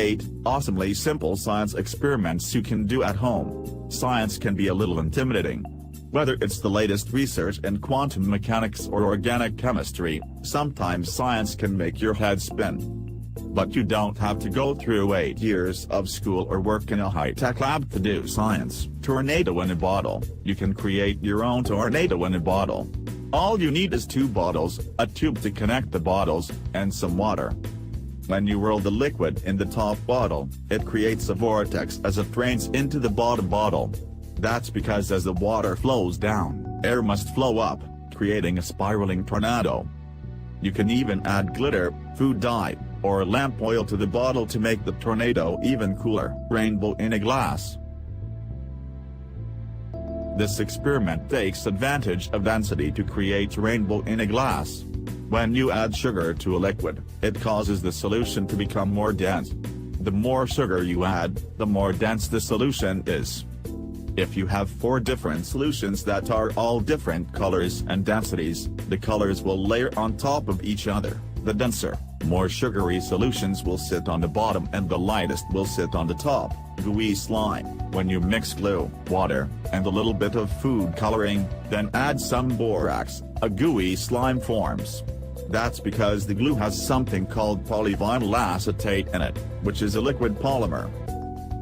8 Awesomely simple science experiments you can do at home. Science can be a little intimidating. Whether it's the latest research in quantum mechanics or organic chemistry, sometimes science can make your head spin. But you don't have to go through 8 years of school or work in a high-tech lab to do science. Tornado in a bottle. You can create your own tornado in a bottle. All you need is 2 bottles, a tube to connect the bottles, and some water. When you whirl the liquid in the top bottle, it creates a vortex as it drains into the bottom bottle. That's because as the water flows down, air must flow up, creating a spiraling tornado. You can even add glitter, food dye, or lamp oil to the bottle to make the tornado even cooler. Rainbow in a glass. This experiment takes advantage of density to create rainbow in a glass. When you add sugar to a liquid, it causes the solution to become more dense. The more sugar you add, the more dense the solution is. If you have 4 different solutions that are all different colors and densities, the colors will layer on top of each other. The denser, more sugary solutions will sit on the bottom and the lightest will sit on the top. Gooey slime. When you mix glue, water, and a little bit of food coloring, then add some borax, a gooey slime forms. That's because the glue has something called polyvinyl acetate in it, which is a liquid polymer.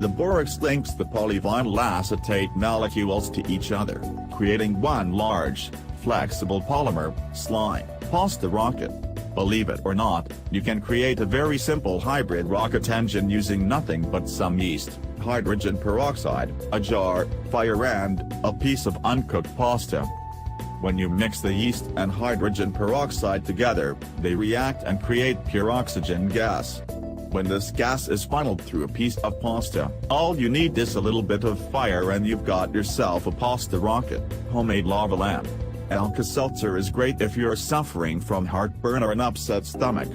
The borax links the polyvinyl acetate molecules to each other, creating one large, flexible polymer, slime. Pasta rocket. Believe it or not, you can create a very simple hybrid rocket engine using nothing but some yeast, hydrogen peroxide, a jar, fire and a piece of uncooked pasta. When you mix the yeast and hydrogen peroxide together, they react and create pure oxygen gas. When this gas is funneled through a piece of pasta, all you need is a little bit of fire and you've got yourself a pasta rocket. Homemade lava lamp. Alka-Seltzer is great if you're suffering from heartburn or an upset stomach.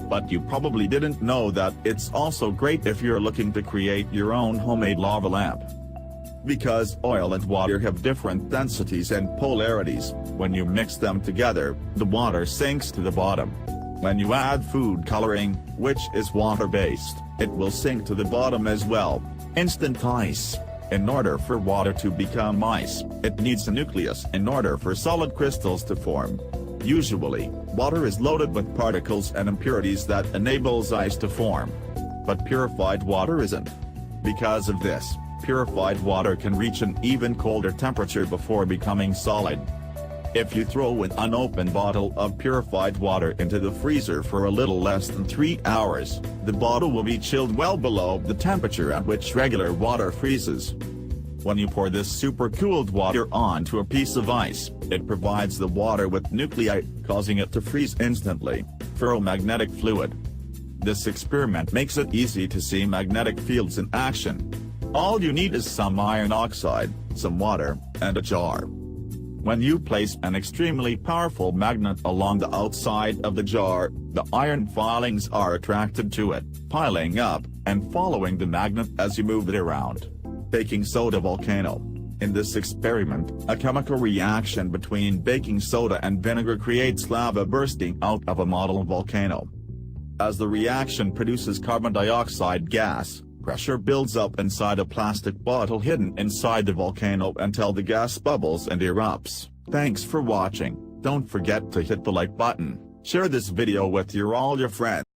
But you probably didn't know that it's also great if you're looking to create your own homemade lava lamp. Because oil and water have different densities and polarities, when you mix them together, the water sinks to the bottom. When you add food coloring, which is water-based, it will sink to the bottom as well. Instant ice. In order for water to become ice, it needs a nucleus in order for solid crystals to form. Usually, water is loaded with particles and impurities that enables ice to form. But purified water isn't. Because of this, purified water can reach an even colder temperature before becoming solid. If you throw an unopened bottle of purified water into the freezer for a little less than 3 hours, the bottle will be chilled well below the temperature at which regular water freezes. When you pour this super-cooled water onto a piece of ice, it provides the water with nuclei, causing it to freeze instantly. Ferromagnetic fluid. This experiment makes it easy to see magnetic fields in action. All you need is some iron oxide, some water, and a jar. When you place an extremely powerful magnet along the outside of the jar, the iron filings are attracted to it, piling up, and following the magnet as you move it around. Baking soda volcano. In this experiment, a chemical reaction between baking soda and vinegar creates lava bursting out of a model volcano. As the reaction produces carbon dioxide gas, pressure builds up inside a plastic bottle hidden inside the volcano until the gas bubbles and erupts. Thanks for watching. Don't forget to hit the like button, share this video with all your friends.